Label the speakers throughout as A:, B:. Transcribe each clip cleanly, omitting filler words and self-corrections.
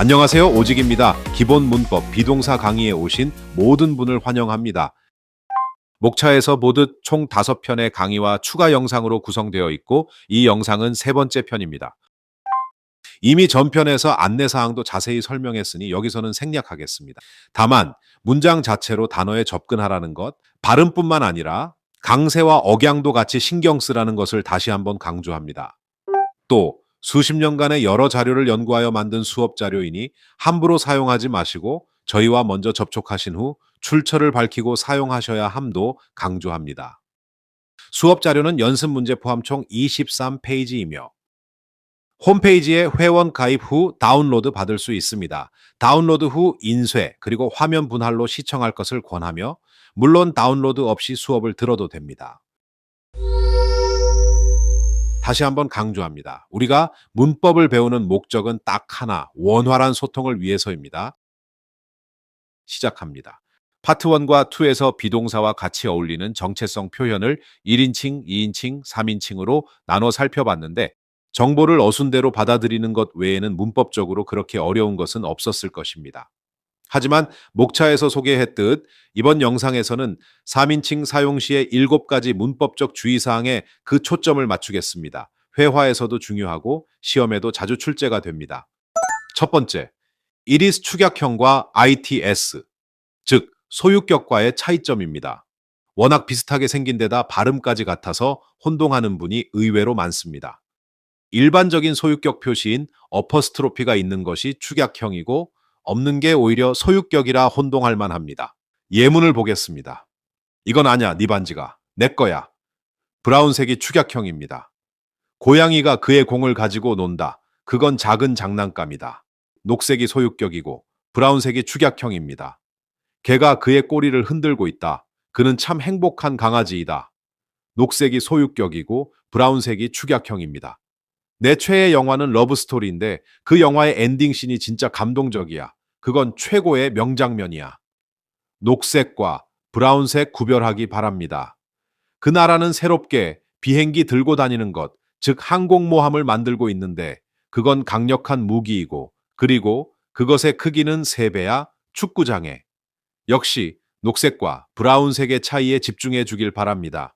A: 안녕하세요. 오직입니다. 기본 문법 비동사 강의에 오신 모든 분을 환영합니다. 목차에서 보듯 총 5편의 강의와 추가 영상으로 구성되어 있고 이 영상은 세 번째 편입니다. 이미 전편에서 안내사항도 자세히 설명했으니 여기서는 생략하겠습니다. 다만 문장 자체로 단어에 접근하라는 것, 발음뿐만 아니라 강세와 억양도 같이 신경 쓰라는 것을 다시 한번 강조합니다. 또 수십 년간의 여러 자료를 연구하여 만든 수업 자료이니 함부로 사용하지 마시고 저희와 먼저 접촉하신 후 출처를 밝히고 사용하셔야 함도 강조합니다. 수업 자료는 연습 문제 포함 총 23페이지이며 홈페이지에 회원 가입 후 다운로드 받을 수 있습니다. 다운로드 후 인쇄 그리고 화면 분할로 시청할 것을 권하며 물론 다운로드 없이 수업을 들어도 됩니다. 다시 한번 강조합니다. 우리가 문법을 배우는 목적은 딱 하나, 원활한 소통을 위해서입니다. 시작합니다. 파트 1과 2에서 비동사와 같이 어울리는 정체성 표현을 1인칭, 2인칭, 3인칭으로 나눠 살펴봤는데 정보를 어순대로 받아들이는 것 외에는 문법적으로 그렇게 어려운 것은 없었을 것입니다. 하지만 목차에서 소개했듯 이번 영상에서는 3인칭 사용 시의 7가지 문법적 주의사항에 그 초점을 맞추겠습니다. 회화에서도 중요하고 시험에도 자주 출제가 됩니다. 첫 번째, it is 축약형과 its, 즉 소유격과의 차이점입니다. 워낙 비슷하게 생긴 데다 발음까지 같아서 혼동하는 분이 의외로 많습니다. 일반적인 소유격 표시인 어퍼스트로피가 있는 것이 축약형이고 없는 게 오히려 소유격이라 혼동할 만합니다. 예문을 보겠습니다. 이건 아냐, 네 반지가. 내 거야. 브라운색이 축약형입니다. 고양이가 그의 공을 가지고 논다. 그건 작은 장난감이다. 녹색이 소유격이고 브라운색이 축약형입니다. 개가 그의 꼬리를 흔들고 있다. 그는 참 행복한 강아지이다. 녹색이 소유격이고 브라운색이 축약형입니다. 내 최애 영화는 러브스토리인데 그 영화의 엔딩씬이 진짜 감동적이야. 그건 최고의 명장면이야. 녹색과 브라운색 구별하기 바랍니다. 그 나라는 새롭게 비행기 들고 다니는 것, 즉 항공모함을 만들고 있는데 그건 강력한 무기이고 그리고 그것의 크기는 3배야 축구장에. 역시 녹색과 브라운색의 차이에 집중해 주길 바랍니다.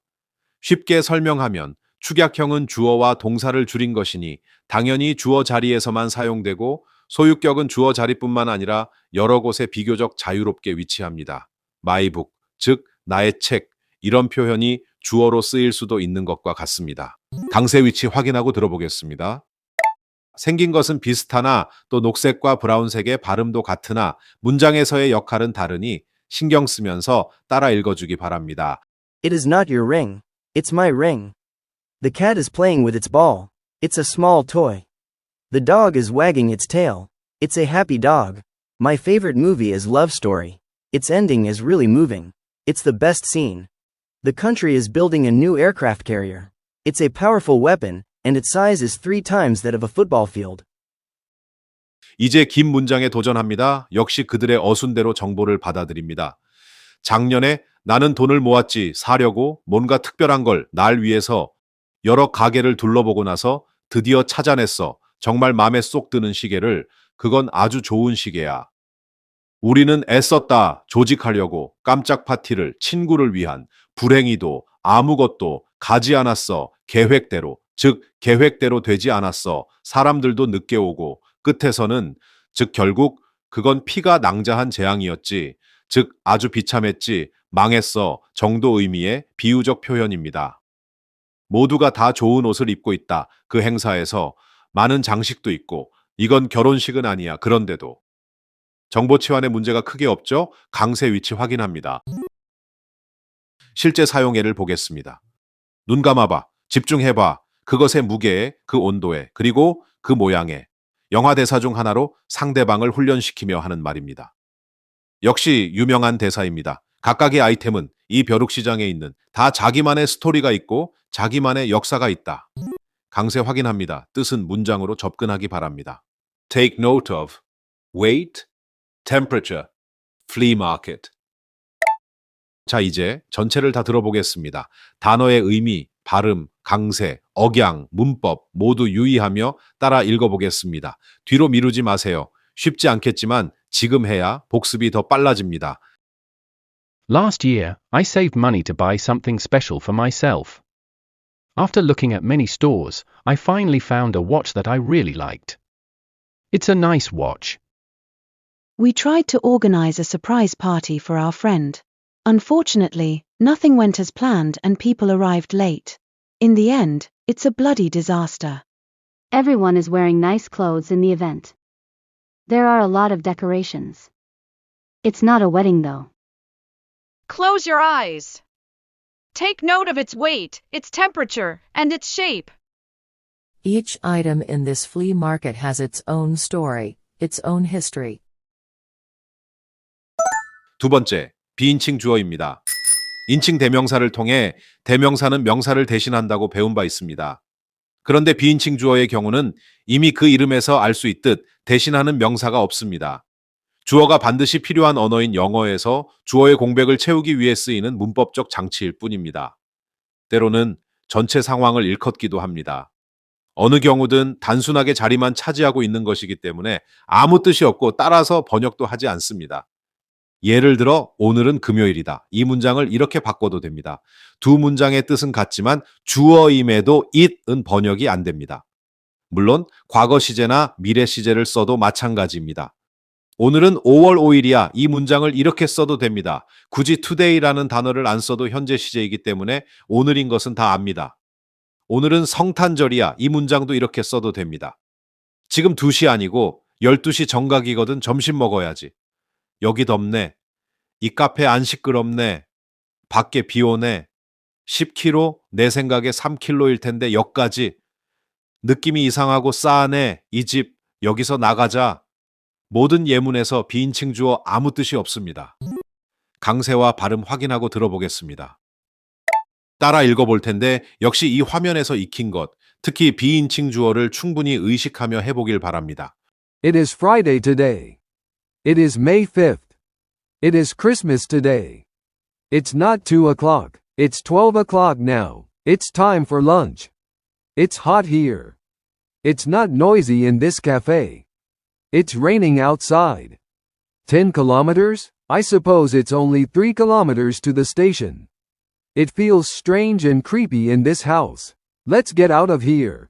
A: 쉽게 설명하면 축약형은 주어와 동사를 줄인 것이니 당연히 주어 자리에서만 사용되고 소유격은 주어 자리뿐만 아니라 여러 곳에 비교적 자유롭게 위치합니다. My book, 즉 나의 책, 이런 표현이 주어로 쓰일 수도 있는 것과 같습니다. 강세 위치 확인하고 들어보겠습니다. 생긴 것은 비슷하나 또 녹색과 브라운색의 발음도 같으나 문장에서의 역할은 다르니 신경 쓰면서 따라 읽어주기 바랍니다.
B: It is not your ring. It's my ring. The cat is playing with its ball. It's a small toy. The dog is wagging its tail. It's a happy dog. My favorite movie is Love Story. Its ending is really moving. It's the best scene. The country is building a new aircraft carrier. It's a powerful weapon, and its size is 3 times that of a football field.
A: 이제 긴 문장에 도전합니다. 역시 그들의 어순대로 정보를 받아들입니다. 작년에 나는 돈을 모았지 사려고 뭔가 특별한 걸 날 위해서 여러 가게를 둘러보고 나서 드디어 찾아냈어. 정말 맘에 쏙 드는 시계를. 그건 아주 좋은 시계야. 우리는 애썼다. 조직하려고 깜짝 파티를 친구를 위한 불행히도 아무것도 가지 않았어. 계획대로. 즉 계획대로 되지 않았어. 사람들도 늦게 오고 끝에서는 즉 결국 그건 피가 낭자한 재앙이었지. 즉 아주 비참했지. 망했어. 정도 의미의 비유적 표현입니다. 모두가 다 좋은 옷을 입고 있다. 그 행사에서 많은 장식도 있고 이건 결혼식은 아니야. 그런데도 정보 치환에 문제가 크게 없죠? 강세 위치 확인합니다. 실제 사용 예를 보겠습니다. 눈 감아봐. 집중해봐. 그것의 무게에, 그 온도에, 그리고 그 모양에. 영화 대사 중 하나로 상대방을 훈련시키며 하는 말입니다. 역시 유명한 대사입니다. 각각의 아이템은 이 벼룩시장에 있는 다 자기만의 스토리가 있고 자기만의 역사가 있다. 강세 확인합니다. 뜻은 문장으로 접근하기 바랍니다. Take note of weight, temperature, flea market. 자, 이제 전체를 다 들어보겠습니다. 단어의 의미, 발음, 강세, 억양, 문법 모두 유의하며 따라 읽어보겠습니다. 뒤로 미루지 마세요. 쉽지 않겠지만 지금 해야 복습이 더 빨라집니다.
C: Last year, I saved money to buy something special for myself. After looking at many stores, I finally found a watch that I really liked. It's a nice watch.
D: We tried to organize a surprise party for our friend. Unfortunately, nothing went as planned and people arrived late. In the end, it's a bloody disaster.
E: Everyone is wearing nice clothes in the event. There are a lot of decorations. It's not a wedding though.
F: Close your eyes. Take note of its weight, its temperature, and its shape.
G: Each item in this flea market has its own story, its own history.
A: 두 번째, 비인칭 주어입니다. 인칭 대명사를 통해 대명사는 명사를 대신한다고 배운 바 있습니다. 그런데 비인칭 주어의 경우는 이미 그 이름에서 알 수 있듯 대신하는 명사가 없습니다. 주어가 반드시 필요한 언어인 영어에서 주어의 공백을 채우기 위해 쓰이는 문법적 장치일 뿐입니다. 때로는 전체 상황을 일컫기도 합니다. 어느 경우든 단순하게 자리만 차지하고 있는 것이기 때문에 아무 뜻이 없고 따라서 번역도 하지 않습니다. 예를 들어 오늘은 금요일이다. 이 문장을 이렇게 바꿔도 됩니다. 두 문장의 뜻은 같지만 주어임에도 it은 번역이 안 됩니다. 물론 과거 시제나 미래 시제를 써도 마찬가지입니다. 오늘은 5월 5일이야. 이 문장을 이렇게 써도 됩니다. 굳이 today라는 단어를 안 써도 현재 시제이기 때문에 오늘인 것은 다 압니다. 오늘은 성탄절이야. 이 문장도 이렇게 써도 됩니다. 지금 2시 아니고 12시 정각이거든. 점심 먹어야지. 여기 덥네. 이 카페 안 시끄럽네. 밖에 비 오네. 10km, 내 생각에 3km일 텐데 역까지. 느낌이 이상하고 싸네. 이 집, 여기서 나가자. 모든 예문에서 비인칭 주어 아무 뜻이 없습니다. 강세와 발음 확인하고 들어보겠습니다. 따라 읽어볼 텐데 역시 이 화면에서 익힌 것, 특히 비인칭 주어를 충분히 의식하며 해보길 바랍니다.
H: It is Friday today. It is May 5th. It is Christmas today. It's not 2 o'clock. It's 12 o'clock now. It's time for lunch. It's hot here. It's not noisy in this cafe. It's raining outside. 10 kilometers? I suppose it's only 3 kilometers to the station. It feels strange and creepy in this house. Let's get out of here.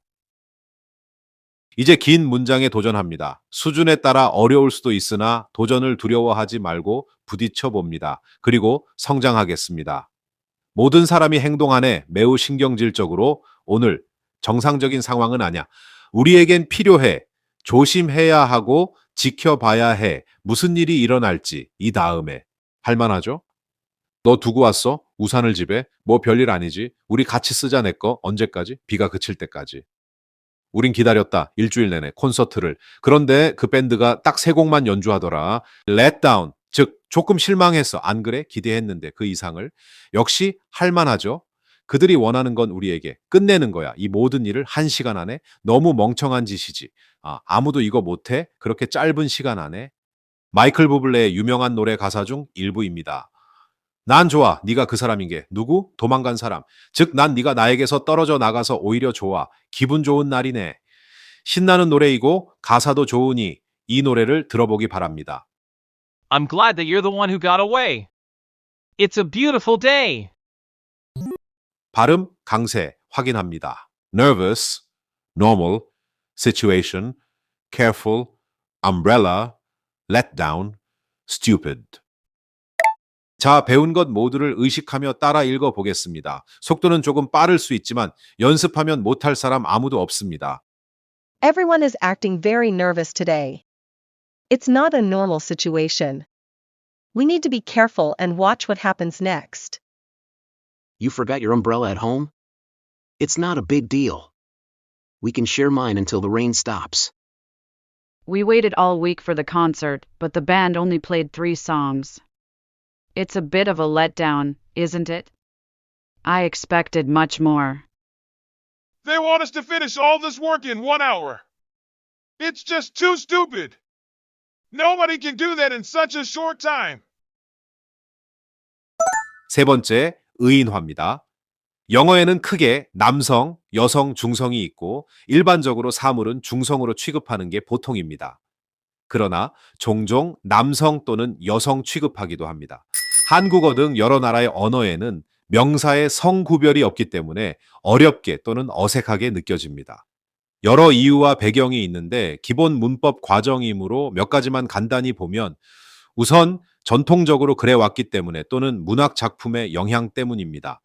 A: 이제 긴 문장에 도전합니다. 수준에 따라 어려울 수도 있으나 도전을 두려워하지 말고 부딪혀 봅니다. 그리고 성장하겠습니다. 모든 사람이 행동하네 매우 신경질적으로 오늘 정상적인 상황은 아니야. 우리에겐 필요해. 조심해야 하고 지켜봐야 해. 무슨 일이 일어날지 이 다음에 할만하죠? 너 두고 왔어? 우산을 집에? 뭐 별일 아니지. 우리 같이 쓰자 내 거. 언제까지? 비가 그칠 때까지. 우린 기다렸다. 일주일 내내 콘서트를. 그런데 그 밴드가 딱 3곡만 연주하더라. Let down. 즉 조금 실망했어. 안 그래? 기대했는데 그 이상을. 역시 할만하죠. 그들이 원하는 건 우리에게 끝내는 거야. 이 모든 일을 1시간 안에. 너무 멍청한 짓이지. 아무도 이거 못해? 그렇게 짧은 시간 안에. 마이클 부블레의 유명한 노래 가사 중 일부입니다. 난 좋아. 네가 그 사람인 게. 누구? 도망간 사람. 즉 난 네가 나에게서 떨어져 나가서 오히려 좋아. 기분 좋은 날이네. 신나는 노래이고 가사도 좋으니 이 노래를 들어보기 바랍니다.
I: I'm glad that you're the one who got away. It's a beautiful day.
A: 발음 강세 확인합니다. nervous, normal, situation, careful, umbrella, let down, stupid. 자, 배운 것 모두를 의식하며 따라 읽어보겠습니다. 속도는 조금 빠를 수 있지만 연습하면 못할 사람 아무도 없습니다.
J: Everyone is acting very nervous today. It's not a normal situation. We need to be careful and watch what happens next.
K: You forgot your umbrella at home? It's not a big deal. We can share mine until the rain stops.
F: We waited all week for the concert, but the band only played 3 songs. It's a bit of a letdown, isn't it? I expected much more.
L: They want us to finish all this work in 1 hour. It's just too stupid. Nobody can do that in such a short time.
A: 세 번째, 의인화입니다. 영어에는 크게 남성, 여성, 중성이 있고 일반적으로 사물은 중성으로 취급하는 게 보통입니다. 그러나 종종 남성 또는 여성 취급하기도 합니다. 한국어 등 여러 나라의 언어에는 명사의 성 구별이 없기 때문에 어렵게 또는 어색하게 느껴집니다. 여러 이유와 배경이 있는데 기본 문법 과정이므로 몇 가지만 간단히 보면 우선 전통적으로 그래 왔기 때문에 또는 문학 작품의 영향 때문입니다.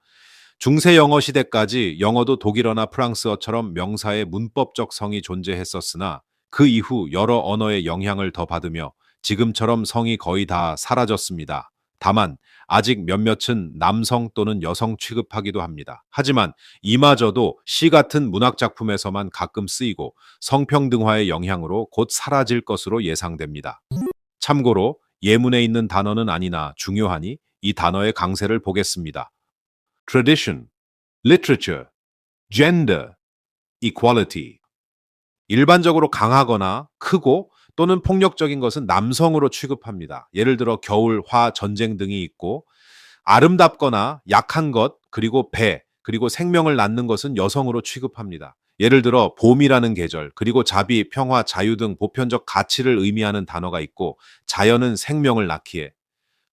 A: 중세 영어 시대까지 영어도 독일어나 프랑스어처럼 명사의 문법적 성이 존재했었으나 그 이후 여러 언어의 영향을 더 받으며 지금처럼 성이 거의 다 사라졌습니다. 다만 아직 몇몇은 남성 또는 여성 취급하기도 합니다. 하지만 이마저도 시 같은 문학 작품에서만 가끔 쓰이고 성평등화의 영향으로 곧 사라질 것으로 예상됩니다. 참고로 예문에 있는 단어는 아니나 중요하니 이 단어의 강세를 보겠습니다. tradition, literature, gender, equality. 일반적으로 강하거나 크고 또는 폭력적인 것은 남성으로 취급합니다. 예를 들어 겨울, 화, 전쟁 등이 있고 아름답거나 약한 것, 그리고 배, 그리고 생명을 낳는 것은 여성으로 취급합니다. 예를 들어 봄이라는 계절, 그리고 자비, 평화, 자유 등 보편적 가치를 의미하는 단어가 있고 자연은 생명을 낳기에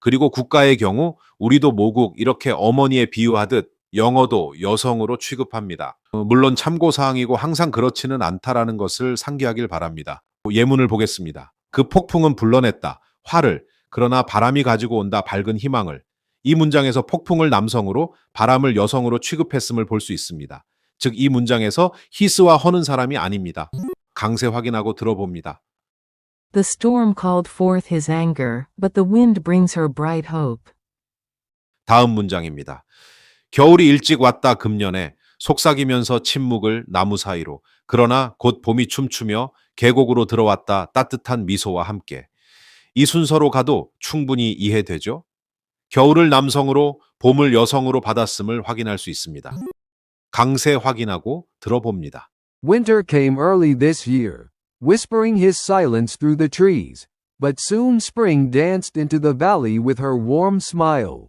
A: 그리고 국가의 경우 우리도 모국 이렇게 어머니에 비유하듯 영어도 여성으로 취급합니다. 물론 참고사항이고 항상 그렇지는 않다라는 것을 상기하길 바랍니다. 예문을 보겠습니다. 그 폭풍은 불러냈다. 화를. 그러나 바람이 가지고 온다. 밝은 희망을. 이 문장에서 폭풍을 남성으로 바람을 여성으로 취급했음을 볼 수 있습니다. 즉 이 문장에서 히스와 허는 사람이 아닙니다. 강세 확인하고 들어봅니다.
G: The storm called forth his anger, but the wind brings her bright hope.
A: 다음 문장입니다. 겨울이 일찍 왔다 금년에 속삭이면서 침묵을 나무 사이로 그러나 곧 봄이 춤추며 계곡으로 들어왔다 따뜻한 미소와 함께. 이 순서로 가도 충분히 이해되죠? 겨울을 남성으로 봄을 여성으로 받았음을 확인할 수 있습니다. 강세 확인하고 들어봅니다.
H: Winter came early this year, whispering his silence through the trees, but soon spring danced into the valley with her warm smile.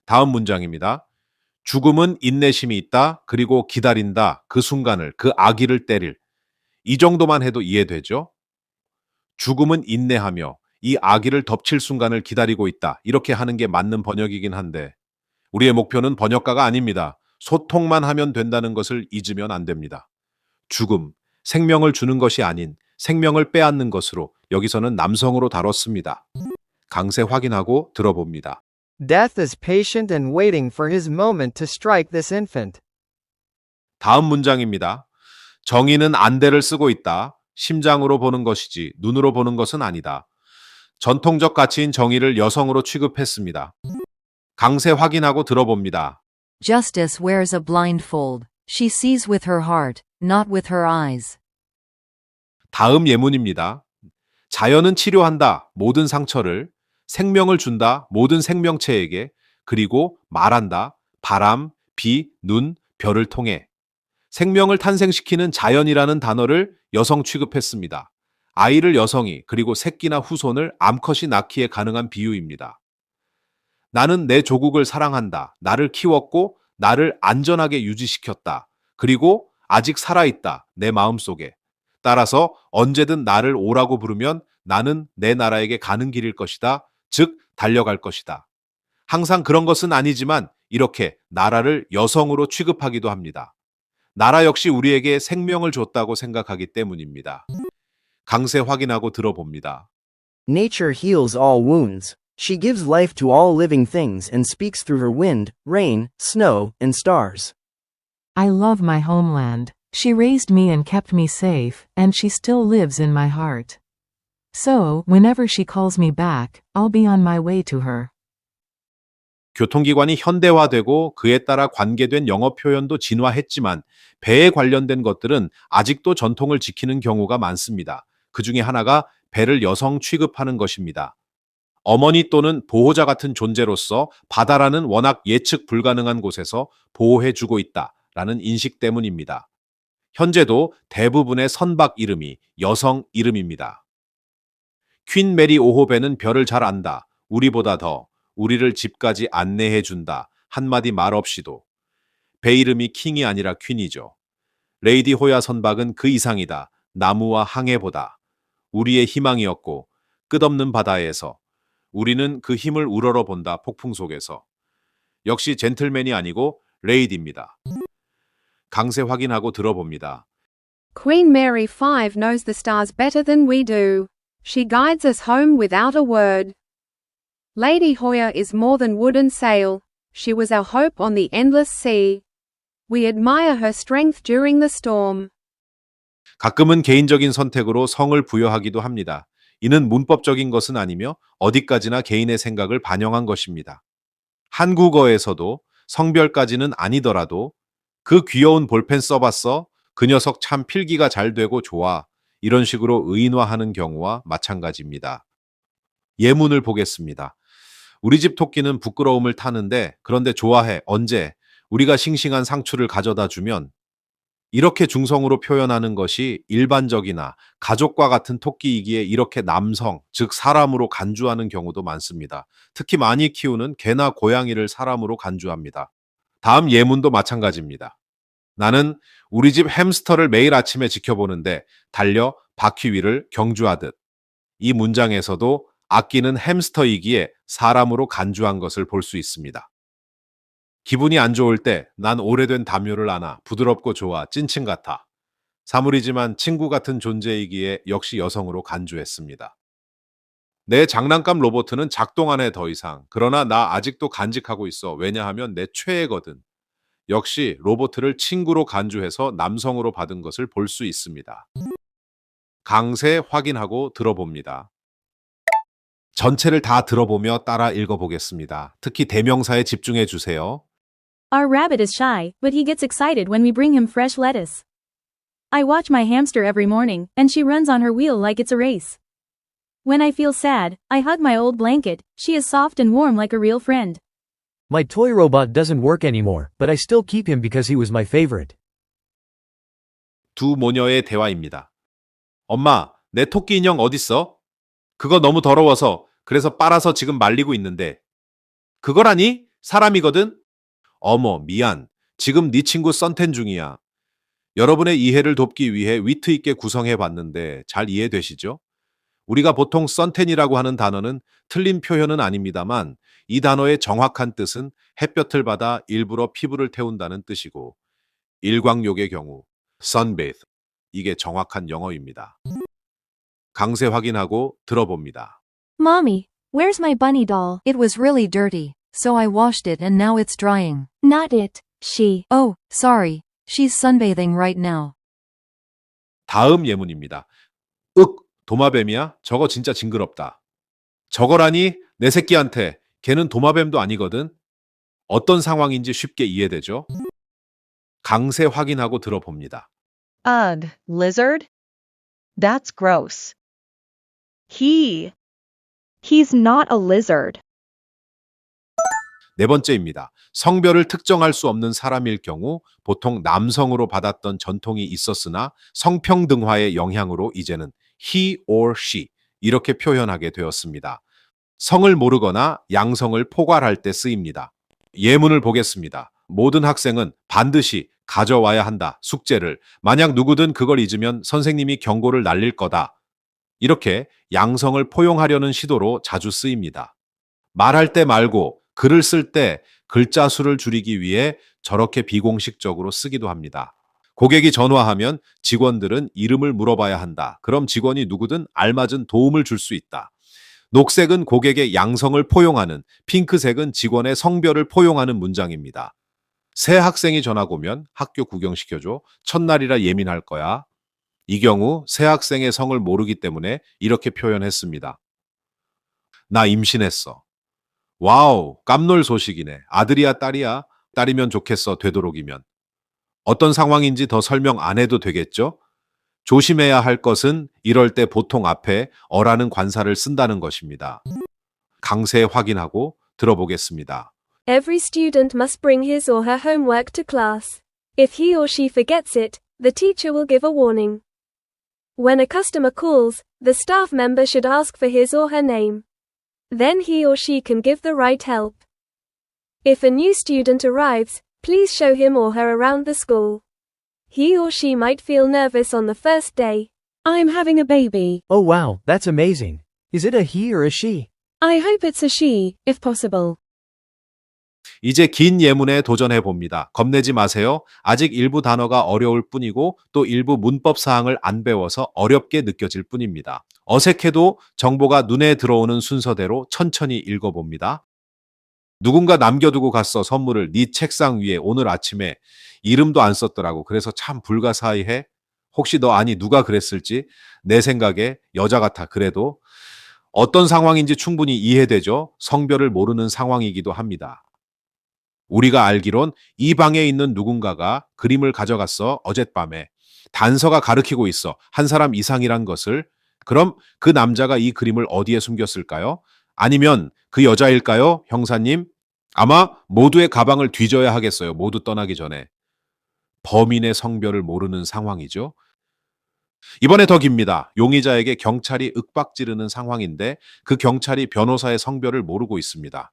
A: 다음 문장입니다. 죽음은 인내심이 있다. 그리고 기다린다. 그 순간을, 그 아기를 때릴. 이 정도만 해도 이해되죠? 죽음은 인내하며 이 아기를 덮칠 순간을 기다리고 있다. 이렇게 하는 게 맞는 번역이긴 한데 우리의 목표는 번역가가 아닙니다. 소통만 하면 된다는 것을 잊으면 안 됩니다. 죽음, 생명을 주는 것이 아닌 생명을 빼앗는 것으로 여기서는 남성으로 다뤘습니다. 강세 확인하고 들어봅니다.
B: Death is patient and waiting for his moment to strike this infant.
A: 다음 문장입니다. 정의는 안대를 쓰고 있다. 심장으로 보는 것이지 눈으로 보는 것은 아니다. 전통적 가치인 정의를 여성으로 취급했습니다. 강세 확인하고 들어봅니다.
G: Justice wears a blindfold. She sees with her heart, not with her eyes.
A: 다음 예문입니다. 자연은 치료한다. 모든 상처를. 생명을 준다. 모든 생명체에게. 그리고 말한다. 바람, 비, 눈, 별을 통해. 생명을 탄생시키는 자연이라는 단어를 여성 취급했습니다. 아이를 여성이 그리고 새끼나 후손을 암컷이 낳기에 가능한 비유입니다. 나는 내 조국을 사랑한다. 나를 키웠고 나를 안전하게 유지시켰다. 그리고 아직 살아있다. 내 마음속에. 따라서 언제든 나를 오라고 부르면 나는 내 나라에게 가는 길일 것이다. 즉 달려갈 것이다. 항상 그런 것은 아니지만 이렇게 나라를 여성으로 취급하기도 합니다. 나라 역시 우리에게 생명을 줬다고 생각하기 때문입니다. 강세 확인하고 들어봅니다.
B: Nature heals all wounds. She gives life to all living things and speaks through her wind, rain, snow, and stars.
G: I love my homeland. She raised me and kept me safe, and she still lives in my heart. So, whenever she calls me back, I'll be on my way to her.
A: 교통기관이 현대화되고 그에 따라 관계된 영어 표현도 진화했지만 배에 관련된 것들은 아직도 전통을 지키는 경우가 많습니다. 그 중에 하나가 배를 여성 취급하는 것입니다. 어머니 또는 보호자 같은 존재로서 바다라는 워낙 예측 불가능한 곳에서 보호해주고 있다라는 인식 때문입니다. 현재도 대부분의 선박 이름이 여성 이름입니다. 퀸 메리 5호 배는 별을 잘 안다. 우리보다 더. 우리를 집까지 안내해준다. 한마디 말 없이도. 배 이름이 킹이 아니라 퀸이죠. 레이디 호야 선박은 그 이상이다. 나무와 항해보다. 우리의 희망이었고 끝없는 바다에서 우리는 그 힘을 우러러 본다 폭풍 속에서. 역시 젠틀맨이 아니고 레이디입니다. 강세 확인하고 들어봅니다.
M: Queen Mary V knows the stars better than we do. She guides us home without a word. Lady Hoya is more than wood and sail. She was our hope on the endless sea. We admire her strength during the storm.
A: 가끔은 개인적인 선택으로 성을 부여하기도 합니다. 이는 문법적인 것은 아니며 어디까지나 개인의 생각을 반영한 것입니다. 한국어에서도 성별까지는 아니더라도 그 귀여운 볼펜 써봤어? 그 녀석 참 필기가 잘 되고 좋아. 이런 식으로 의인화하는 경우와 마찬가지입니다. 예문을 보겠습니다. 우리 집 토끼는 부끄러움을 타는데 그런데 좋아해. 언제? 우리가 싱싱한 상추를 가져다 주면. 이렇게 중성으로 표현하는 것이 일반적이나 가족과 같은 토끼이기에 이렇게 남성, 즉 사람으로 간주하는 경우도 많습니다. 특히 많이 키우는 개나 고양이를 사람으로 간주합니다. 다음 예문도 마찬가지입니다. 나는 우리 집 햄스터를 매일 아침에 지켜보는데 달려 바퀴 위를 경주하듯. 이 문장에서도 아끼는 햄스터이기에 사람으로 간주한 것을 볼 수 있습니다. 기분이 안 좋을 때 난 오래된 담요를 안아 부드럽고 좋아 찐친 같아. 사물이지만 친구 같은 존재이기에 역시 여성으로 간주했습니다. 내 장난감 로봇은 작동 안 해 더 이상. 그러나 나 아직도 간직하고 있어. 왜냐하면 내 최애거든. 역시 로봇을 친구로 간주해서 남성으로 받은 것을 볼 수 있습니다. 강세 확인하고 들어봅니다. 전체를 다 들어보며 따라 읽어보겠습니다. 특히 대명사에 집중해 주세요.
N: Our rabbit is shy, but he gets excited when we bring him fresh lettuce. I watch my hamster every morning, and she runs on her wheel like it's a race. When I feel sad, I hug my old blanket, she is soft and warm like a real friend.
O: My toy robot doesn't work anymore, but I still keep him because he was my favorite.
A: 두 모녀의 대화입니다. 엄마, 내 토끼 인형 어딨어? 그거 너무 더러워서 그래서 빨아서 지금 말리고 있는데. 그거라니? 사람이거든? 어머, 미안. 지금 네 친구 썬텐 중이야. 여러분의 이해를 돕기 위해 위트 있게 구성해 봤는데 잘 이해되시죠? 우리가 보통 썬텐이라고 하는 단어는 틀린 표현은 아닙니다만 이 단어의 정확한 뜻은 햇볕을 받아 일부러 피부를 태운다는 뜻이고 일광욕의 경우 sunbathe 이게 정확한 영어입니다. 강세 확인하고 들어봅니다.
N: Mommy, where's my bunny doll?
G: It was really dirty, so I washed it and now it's drying.
N: Not it, she.
G: Oh, sorry. She's sunbathing right now.
A: 다음 예문입니다. 도마뱀이야? 저거 진짜 징그럽다. 저거라니? 내 새끼한테. 걔는 도마뱀도 아니거든. 어떤 상황인지 쉽게 이해되죠? 강세 확인하고 들어봅니다.
J: Ugh, lizard? That's gross.
M: He's not a lizard.
A: 네 번째입니다. 성별을 특정할 수 없는 사람일 경우 보통 남성으로 받았던 전통이 있었으나 성평등화의 영향으로 이제는 he or she 이렇게 표현하게 되었습니다. 성을 모르거나 양성을 포괄할 때 쓰입니다. 예문을 보겠습니다. 모든 학생은 반드시 가져와야 한다. 숙제를. 만약 누구든 그걸 잊으면 선생님이 경고를 날릴 거다. 이렇게 양성을 포용하려는 시도로 자주 쓰입니다. 말할 때 말고 글을 쓸 때 글자 수를 줄이기 위해 저렇게 비공식적으로 쓰기도 합니다. 고객이 전화하면 직원들은 이름을 물어봐야 한다. 그럼 직원이 누구든 알맞은 도움을 줄 수 있다. 녹색은 고객의 양성을 포용하는, 핑크색은 직원의 성별을 포용하는 문장입니다. 새 학생이 전학 오면 학교 구경시켜줘. 첫날이라 예민할 거야. 이 경우 새 학생의 성을 모르기 때문에 이렇게 표현했습니다. 나 임신했어. 와우, 깜놀 소식이네. 아들이야, 딸이야? 딸이면 좋겠어, 되도록이면. 어떤 상황인지 더 설명 안 해도 되겠죠? 조심해야 할 것은 이럴 때 보통 앞에 어라는 관사를 쓴다는 것입니다. 강세 확인하고 들어보겠습니다.
P: Every student must bring his or her homework to class. If he or she forgets it, the teacher will give a warning. When a customer calls, the staff member should ask for his or her name. Then he or she can give the right help. If a new student arrives, please show him or her around the school. He or she might feel nervous on the first day. I'm having a baby.
O: Oh wow, that's amazing. Is it a he or a she?
P: I hope it's a she, if possible.
A: 이제 긴 예문에 도전해 봅니다. 겁내지 마세요. 아직 일부 단어가 어려울 뿐이고 또 일부 문법 사항을 안 배워서 어렵게 느껴질 뿐입니다. 어색해도 정보가 눈에 들어오는 순서대로 천천히 읽어봅니다. 누군가 남겨두고 갔어 선물을 네 책상 위에 오늘 아침에 이름도 안 썼더라고. 그래서 참 불가사의해. 혹시 너 아니 누가 그랬을지 내 생각에 여자 같아. 그래도 어떤 상황인지 충분히 이해되죠. 성별을 모르는 상황이기도 합니다. 우리가 알기론 이 방에 있는 누군가가 그림을 가져갔어 어젯밤에. 단서가 가리키고 있어. 한 사람 이상이란 것을. 그럼 그 남자가 이 그림을 어디에 숨겼을까요? 아니면 그 여자일까요? 형사님? 아마 모두의 가방을 뒤져야 하겠어요. 모두 떠나기 전에. 범인의 성별을 모르는 상황이죠. 이번에 더 깁니다. 용의자에게 경찰이 윽박지르는 상황인데 그 경찰이 변호사의 성별을 모르고 있습니다.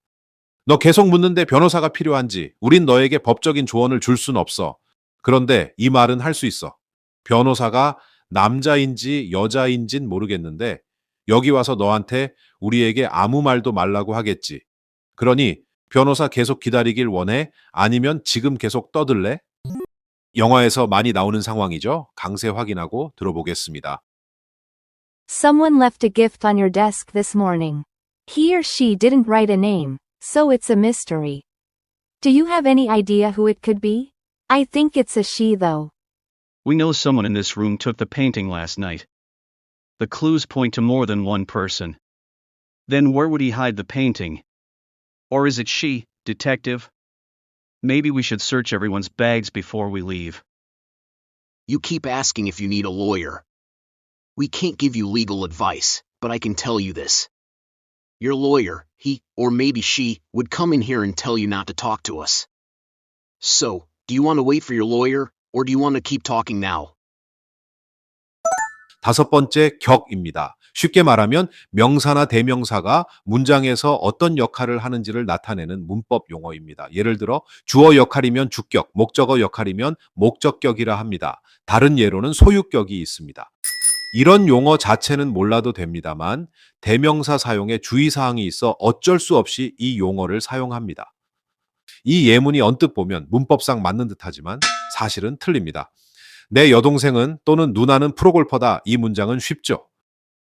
A: 너 계속 묻는데 변호사가 필요한지, 우린 너에게 법적인 조언을 줄 순 없어. 그런데 이 말은 할 수 있어. 변호사가 남자인지 여자인진 모르겠는데 여기 와서 너한테 우리에게 아무 말도 말라고 하겠지. 그러니 변호사 계속 기다리길 원해? 아니면 지금 계속 떠들래? 영화에서 많이 나오는 상황이죠. 강세 확인하고 들어보겠습니다.
Q: Someone left a gift on your desk this morning. He or she didn't write a name, so it's a mystery. Do you have any idea who it could be? I think it's a she though.
R: We know someone in this room took the painting last night. The clues point to more than one person. Then where would he hide the painting? Or is it she, detective? Maybe we should search everyone's bags before we leave.
K: You keep asking if you need a lawyer. We can't give you legal advice, but I can tell you this. Your lawyer, he, or maybe she, would come in here and tell you not to talk to us. So, do you want to wait for your lawyer, or do you want to keep talking now?
A: 다섯 번째, 격입니다. 쉽게 말하면 명사나 대명사가 문장에서 어떤 역할을 하는지를 나타내는 문법 용어입니다. 예를 들어 주어 역할이면 주격, 목적어 역할이면 목적격이라 합니다. 다른 예로는 소유격이 있습니다. 이런 용어 자체는 몰라도 됩니다만 대명사 사용에 주의사항이 있어 어쩔 수 없이 이 용어를 사용합니다. 이 예문이 언뜻 보면 문법상 맞는 듯하지만 사실은 틀립니다. 내 여동생은 또는 누나는 프로골퍼다. 이 문장은 쉽죠.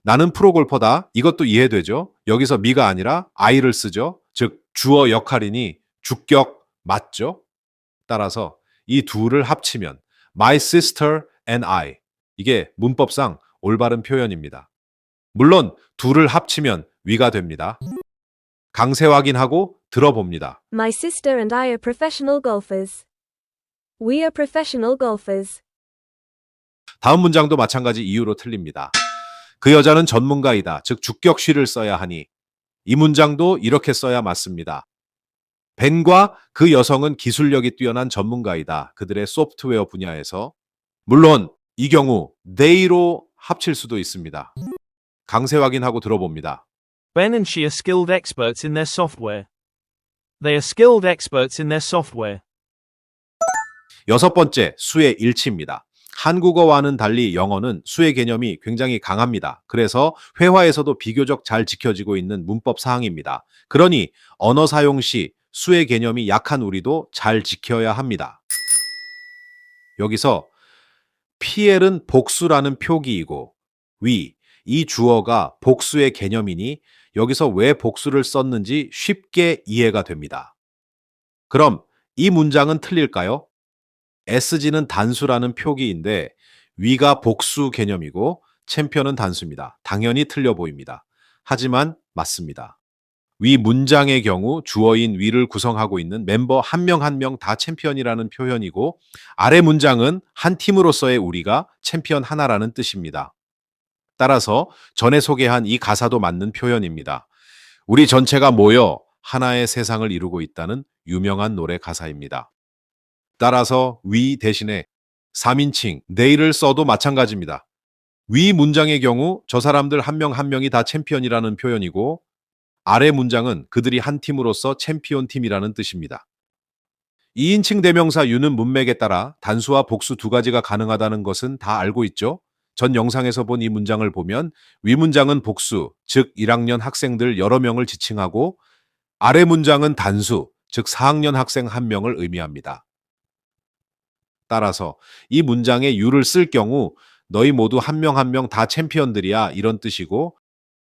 A: 나는 프로골퍼다. 이것도 이해되죠. 여기서 미가 아니라 I를 쓰죠. 즉 주어 역할이니 주격 맞죠. 따라서 이 둘을 합치면 My sister and I. 이게 문법상 올바른 표현입니다. 물론 둘을 합치면 위가 됩니다. 강세 확인하고 들어봅니다.
P: My sister and I are professional golfers. We are professional golfers.
A: 다음 문장도 마찬가지 이유로 틀립니다. 그 여자는 전문가이다. 즉 주격 she를 써야 하니 이 문장도 이렇게 써야 맞습니다. 벤과 그 여성은 기술력이 뛰어난 전문가이다. 그들의 소프트웨어 분야에서. 물론 이 경우 they로 합칠 수도 있습니다. 강세 확인하고 들어봅니다.
S: Ben and she are skilled experts in their software. They are skilled experts in their software.
A: 여섯 번째, 수의 일치입니다. 한국어와는 달리 영어는 수의 개념이 굉장히 강합니다. 그래서 회화에서도 비교적 잘 지켜지고 있는 문법 사항입니다. 그러니 언어 사용 시 수의 개념이 약한 우리도 잘 지켜야 합니다. 여기서 PL은 복수라는 표기이고 we, 이 주어가 복수의 개념이니 여기서 왜 복수를 썼는지 쉽게 이해가 됩니다. 그럼 이 문장은 틀릴까요? SG는 단수라는 표기인데 위가 복수 개념이고 챔피언은 단수입니다. 당연히 틀려 보입니다. 하지만 맞습니다. 위 문장의 경우 주어인 위를 구성하고 있는 멤버 한 명 한 명 다 챔피언이라는 표현이고 아래 문장은 한 팀으로서의 우리가 챔피언 하나라는 뜻입니다. 따라서 전에 소개한 이 가사도 맞는 표현입니다. 우리 전체가 모여 하나의 세상을 이루고 있다는 유명한 노래 가사입니다. 따라서 위 대신에 3인칭 they를 써도 마찬가지입니다. 위 문장의 경우 저 사람들 한 명 한 명이 다 챔피언이라는 표현이고 아래 문장은 그들이 한 팀으로서 챔피언 팀이라는 뜻입니다. 2인칭 대명사 유는 문맥에 따라 단수와 복수 두 가지가 가능하다는 것은 다 알고 있죠? 전 영상에서 본 이 문장을 보면 위 문장은 복수, 즉 1학년 학생들 여러 명을 지칭하고 아래 문장은 단수, 즉 4학년 학생 한 명을 의미합니다. 따라서 이 문장에 you를 쓸 경우 너희 모두 한 명 한 명 다 챔피언들이야 이런 뜻이고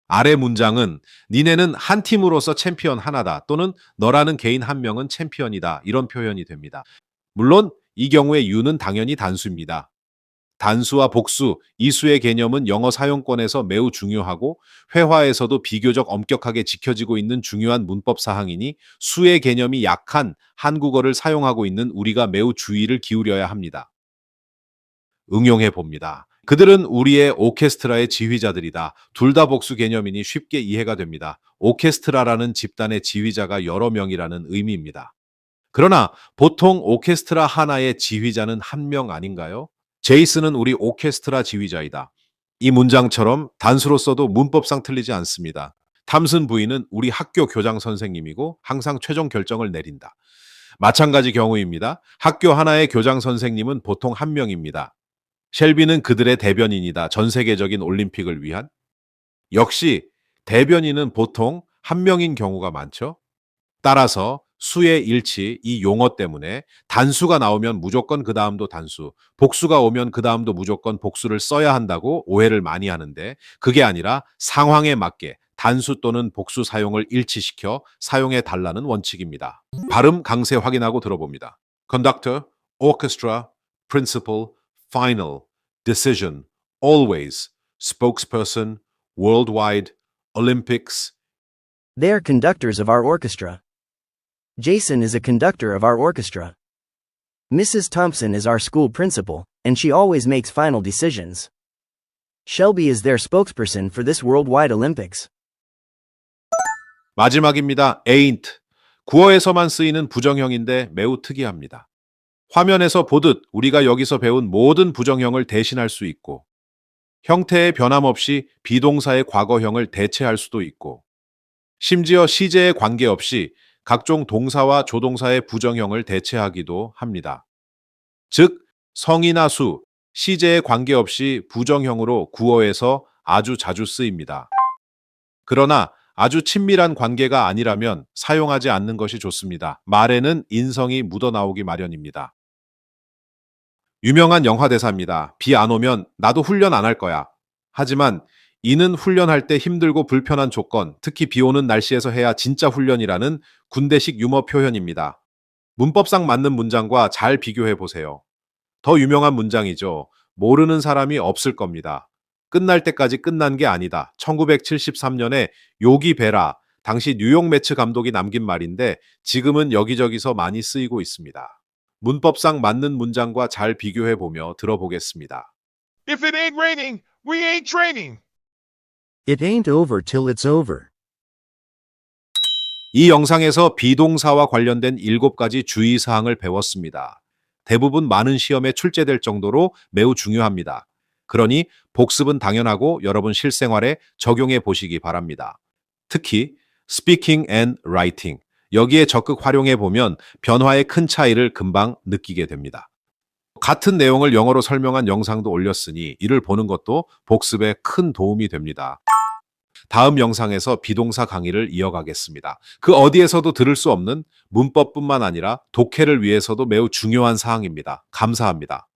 A: 아래 문장은 니네는 한 팀으로서 챔피언 하나다 또는 너라는 개인 한 명은 챔피언이다 이런 표현이 됩니다. 물론 이 경우에 you는 당연히 단수입니다. 단수와 복수, 이 수의 개념은 영어 사용권에서 매우 중요하고 회화에서도 비교적 엄격하게 지켜지고 있는 중요한 문법 사항이니 수의 개념이 약한 한국어를 사용하고 있는 우리가 매우 주의를 기울여야 합니다. 응용해 봅니다. 그들은 우리의 오케스트라의 지휘자들이다. 둘 다 복수 개념이니 쉽게 이해가 됩니다. 오케스트라라는 집단의 지휘자가 여러 명이라는 의미입니다. 그러나 보통 오케스트라 하나의 지휘자는 한 명 아닌가요? 제이슨은 우리 오케스트라 지휘자이다. 이 문장처럼 단수로 써도 문법상 틀리지 않습니다. 탐슨 부인은 우리 학교 교장 선생님이고 항상 최종 결정을 내린다. 마찬가지 경우입니다. 학교 하나의 교장 선생님은 보통 한 명입니다. 셸비는 그들의 대변인이다. 전 세계적인 올림픽을 위한. 역시 대변인은 보통 한 명인 경우가 많죠. 따라서 수의 일치, 이 용어 때문에 단수가 나오면 무조건 그 다음도 단수, 복수가 오면 그 다음도 무조건 복수를 써야 한다고 오해를 많이 하는데 그게 아니라 상황에 맞게 단수 또는 복수 사용을 일치시켜 사용해 달라는 원칙입니다. 발음 강세 확인하고 들어봅니다. Conductor, orchestra, principal, final, decision, always, spokesperson, worldwide, Olympics.
B: They are conductors of our orchestra. Jason is a conductor of our orchestra. Mrs. Thompson is our school principal, and she always makes final decisions. Shelby is their spokesperson for this worldwide Olympics.
A: 마지막입니다. ain't. 구어에서만 쓰이는 부정형인데 매우 특이합니다. 화면에서 보듯 우리가 여기서 배운 모든 부정형을 대신할 수 있고 형태의 변함없이 비동사의 과거형을 대체할 수도 있고 심지어 시제에 관계없이 각종 동사와 조동사의 부정형을 대체하기도 합니다. 즉, 성이나 수, 시제에 관계없이 부정형으로 구어에서 아주 자주 쓰입니다. 그러나 아주 친밀한 관계가 아니라면 사용하지 않는 것이 좋습니다. 말에는 인성이 묻어나오기 마련입니다. 유명한 영화 대사입니다. 비 안 오면 나도 훈련 안 할 거야. 하지만 이는 훈련할 때 힘들고 불편한 조건, 특히 비 오는 날씨에서 해야 진짜 훈련이라는 군대식 유머 표현입니다. 문법상 맞는 문장과 잘 비교해 보세요. 더 유명한 문장이죠. 모르는 사람이 없을 겁니다. 끝날 때까지 끝난 게 아니다. 1973년에 요기 베라, 당시 뉴욕 매츠 감독이 남긴 말인데 지금은 여기저기서 많이 쓰이고 있습니다. 문법상 맞는 문장과 잘 비교해 보며 들어보겠습니다.
L: If it ain't raining, we ain't training.
B: It ain't over till it's over.
A: 이 영상에서 비동사와 관련된 7가지 주의사항을 배웠습니다. 대부분 많은 시험에 출제될 정도로 매우 중요합니다. 그러니 복습은 당연하고 여러분 실생활에 적용해 보시기 바랍니다. 특히 speaking and writing, 여기에 적극 활용해 보면 변화의 큰 차이를 금방 느끼게 됩니다. 같은 내용을 영어로 설명한 영상도 올렸으니 이를 보는 것도 복습에 큰 도움이 됩니다. 다음 영상에서 비동사 강의를 이어가겠습니다. 그 어디에서도 들을 수 없는 문법뿐만 아니라 독해를 위해서도 매우 중요한 사항입니다. 감사합니다.